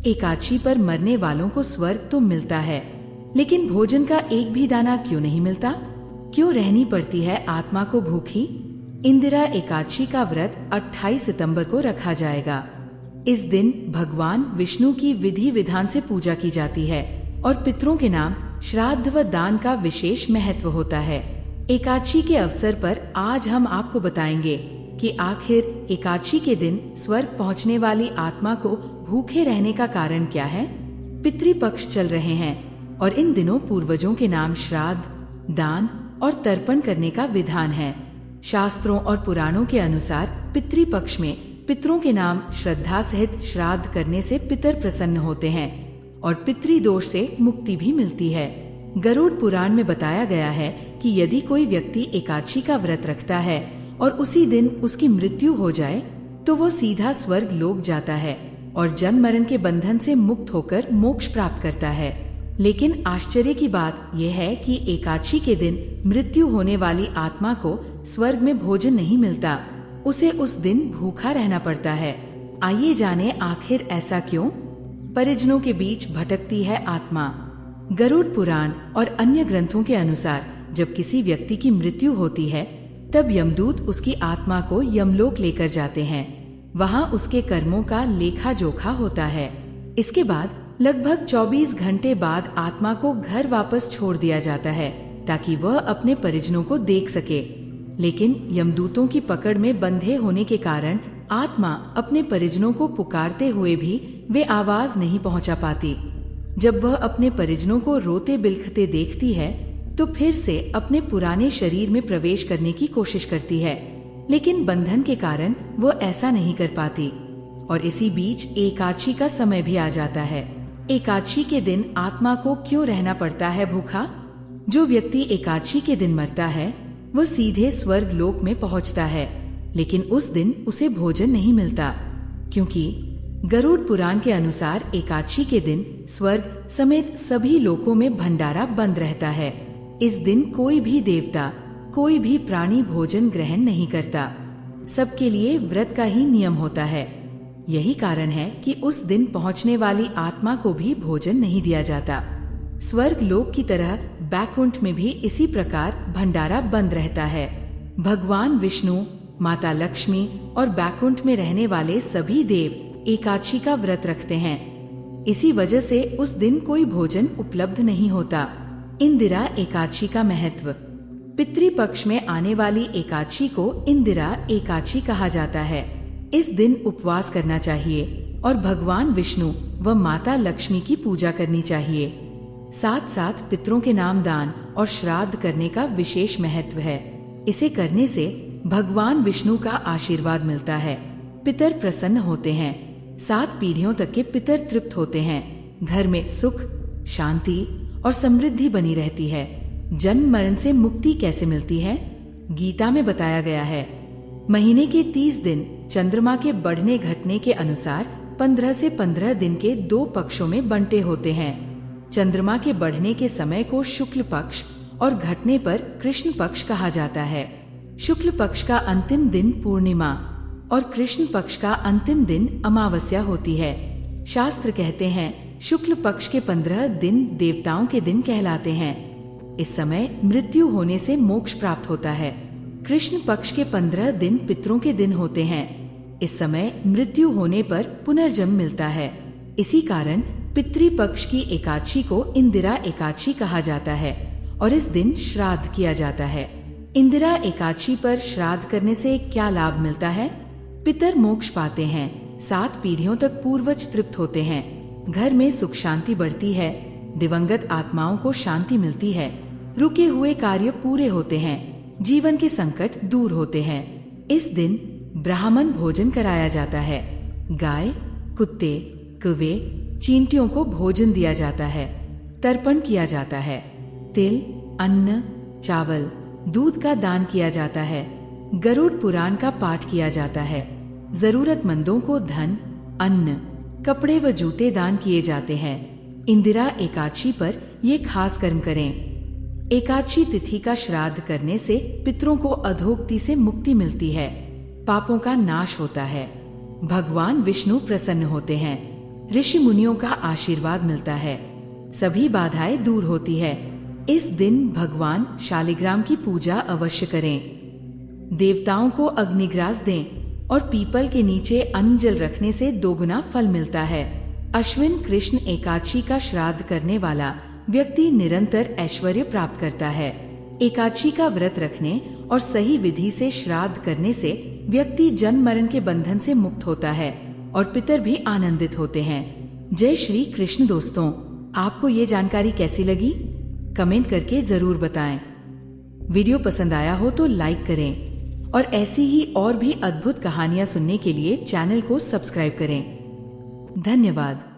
एकादशी पर मरने वालों को स्वर्ग तो मिलता है, लेकिन भोजन का एक भी दाना क्यों नहीं मिलता? क्यों रहनी पड़ती है आत्मा को भूखी? इंदिरा एकादशी का व्रत 28 सितंबर को रखा जाएगा। इस दिन भगवान विष्णु की विधि विधान से पूजा की जाती है और पितरों के नाम, श्राद्ध व दान का विशेष महत्व होता है। एकादशी के अवसर पर आज हम आपको बताएंगे कि आखिर एकादशी के दिन स्वर्ग पहुंचने वाली आत्मा को भूखे रहने का कारण क्या है। पितृपक्ष चल रहे हैं और इन दिनों पूर्वजों के नाम श्राद्ध, दान और तर्पण करने का विधान है। शास्त्रों और पुराणों के अनुसार पितृपक्ष में पितरों के नाम श्रद्धा सहित श्राद्ध करने से पितर प्रसन्न होते हैं और पितृदोष से मुक्ति भी मिलती है। गरुड़ पुराण में बताया गया है कि यदि कोई व्यक्ति एकादशी का व्रत रखता है और उसी दिन उसकी मृत्यु हो जाए तो वो सीधा स्वर्ग लोक जाता है और जन्म मरण के बंधन से मुक्त होकर मोक्ष प्राप्त करता है। लेकिन आश्चर्य की बात यह है कि एकादशी के दिन मृत्यु होने वाली आत्मा को स्वर्ग में भोजन नहीं मिलता, उसे उस दिन भूखा रहना पड़ता है। आइए जाने आखिर ऐसा क्यों? परिजनों के बीच भटकती है आत्मा। गरुड़ पुराण और अन्य ग्रंथों के अनुसार जब किसी व्यक्ति की मृत्यु होती है तब यमदूत उसकी आत्मा को यमलोक लेकर जाते हैं। वहाँ उसके कर्मों का लेखा जोखा होता है। इसके बाद लगभग 24 घंटे बाद आत्मा को घर वापस छोड़ दिया जाता है ताकि वह अपने परिजनों को देख सके। लेकिन यमदूतों की पकड़ में बंधे होने के कारण आत्मा अपने परिजनों को पुकारते हुए भी वे आवाज नहीं पहुंचा पाती। जब वह अपने परिजनों को रोते बिलखते देखती है तो फिर से अपने पुराने शरीर में प्रवेश करने की कोशिश करती है, लेकिन बंधन के कारण वो ऐसा नहीं कर पाती। और इसी बीच एकादशी का समय भी आ जाता है। एकादशी के दिन आत्मा को क्यों रहना पड़ता है भूखा? जो व्यक्ति एकादशी के दिन मरता है वो सीधे स्वर्ग लोक में पहुंचता है, लेकिन उस दिन उसे भोजन नहीं मिलता, क्योंकि गरुड़ पुराण के अनुसार एकादशी के दिन स्वर्ग समेत सभी लोकों में भंडारा बंद रहता है। इस दिन कोई भी देवता, कोई भी प्राणी भोजन ग्रहण नहीं करता। सबके लिए व्रत का ही नियम होता है। यही कारण है कि उस दिन पहुंचने वाली आत्मा को भी भोजन नहीं दिया जाता। स्वर्ग लोक की तरह बैकुंठ में भी इसी प्रकार भंडारा बंद रहता है। भगवान विष्णु, माता लक्ष्मी और बैकुंठ में रहने वाले सभी देव एकादशी का व्रत रखते हैं। इसी वजह से उस दिन कोई भोजन उपलब्ध नहीं होता। इंदिरा एकादशी का महत्व। पितृपक्ष में आने वाली एकादशी को इंदिरा एकादशी कहा जाता है। इस दिन उपवास करना चाहिए और भगवान विष्णु व माता लक्ष्मी की पूजा करनी चाहिए। साथ साथ पितरों के नाम दान और श्राद्ध करने का विशेष महत्व है। इसे करने से भगवान विष्णु का आशीर्वाद मिलता है, पितर प्रसन्न होते हैं, 7 पीढ़ियों तक के पितर तृप्त होते हैं, घर में सुख, शांति और समृद्धि बनी रहती है। जन्म मरण से मुक्ति कैसे मिलती है? गीता में बताया गया है, महीने के 30 दिन चंद्रमा के बढ़ने घटने के अनुसार 15 से 15 दिन के 2 पक्षों में बंटे होते हैं। चंद्रमा के बढ़ने के समय को शुक्ल पक्ष और घटने पर कृष्ण पक्ष कहा जाता है। शुक्ल पक्ष का अंतिम दिन पूर्णिमा और कृष्ण पक्ष का अंतिम दिन अमावस्या होती है। शास्त्र कहते हैं शुक्ल पक्ष के 15 दिन देवताओं के दिन कहलाते हैं। इस समय मृत्यु होने से मोक्ष प्राप्त होता है। कृष्ण पक्ष के 15 दिन पितरों के दिन होते हैं। इस समय मृत्यु होने पर पुनर्जन्म मिलता है। इसी कारण पितृपक्ष की एकादशी को इंदिरा एकादशी कहा जाता है और इस दिन श्राद्ध किया जाता है। इंदिरा एकादशी पर श्राद्ध करने से क्या लाभ मिलता है? पितर मोक्ष पाते हैं, 7 पीढ़ियों तक पूर्वज तृप्त होते हैं, घर में सुख शांति बढ़ती है, दिवंगत आत्माओं को शांति मिलती है, रुके हुए कार्य पूरे होते हैं, जीवन के संकट दूर होते हैं। इस दिन ब्राह्मण भोजन कराया जाता है। गाय, कुत्ते, कौवे, चींटियों को भोजन दिया जाता है, तर्पण किया जाता है, तिल, अन्न, चावल, दूध का दान किया जाता है, गरुड़ पुराण का पाठ किया जाता है, जरूरतमंदों को धन, अन्न, कपड़े व जूते दान किए जाते हैं। इंदिरा एकादशी पर ये खास कर्म करें। एकादशी तिथि का श्राद्ध करने से पितरों को अधोगति से मुक्ति मिलती है, पापों का नाश होता है, भगवान विष्णु प्रसन्न होते हैं। ऋषि मुनियों का आशीर्वाद मिलता है, सभी बाधाएं दूर होती है। इस दिन भगवान शालिग्राम की पूजा अवश्य करें, देवताओं को अग्निग्रास दें और पीपल के नीचे अन्न जल रखने से दोगुना फल मिलता है। अश्विन कृष्ण एकादशी का श्राद्ध करने वाला व्यक्ति निरंतर ऐश्वर्य प्राप्त करता है। एकादशी का व्रत रखने और सही विधि से श्राद्ध करने से व्यक्ति जन्म मरण के बंधन से मुक्त होता है और पितर भी आनंदित होते हैं। जय श्री कृष्ण। दोस्तों, आपको ये जानकारी कैसी लगी? कमेंट करके जरूर बताएं। वीडियो पसंद आया हो तो लाइक करें और ऐसी ही और भी अद्भुत कहानियां सुनने के लिए चैनल को सब्सक्राइब करें। धन्यवाद।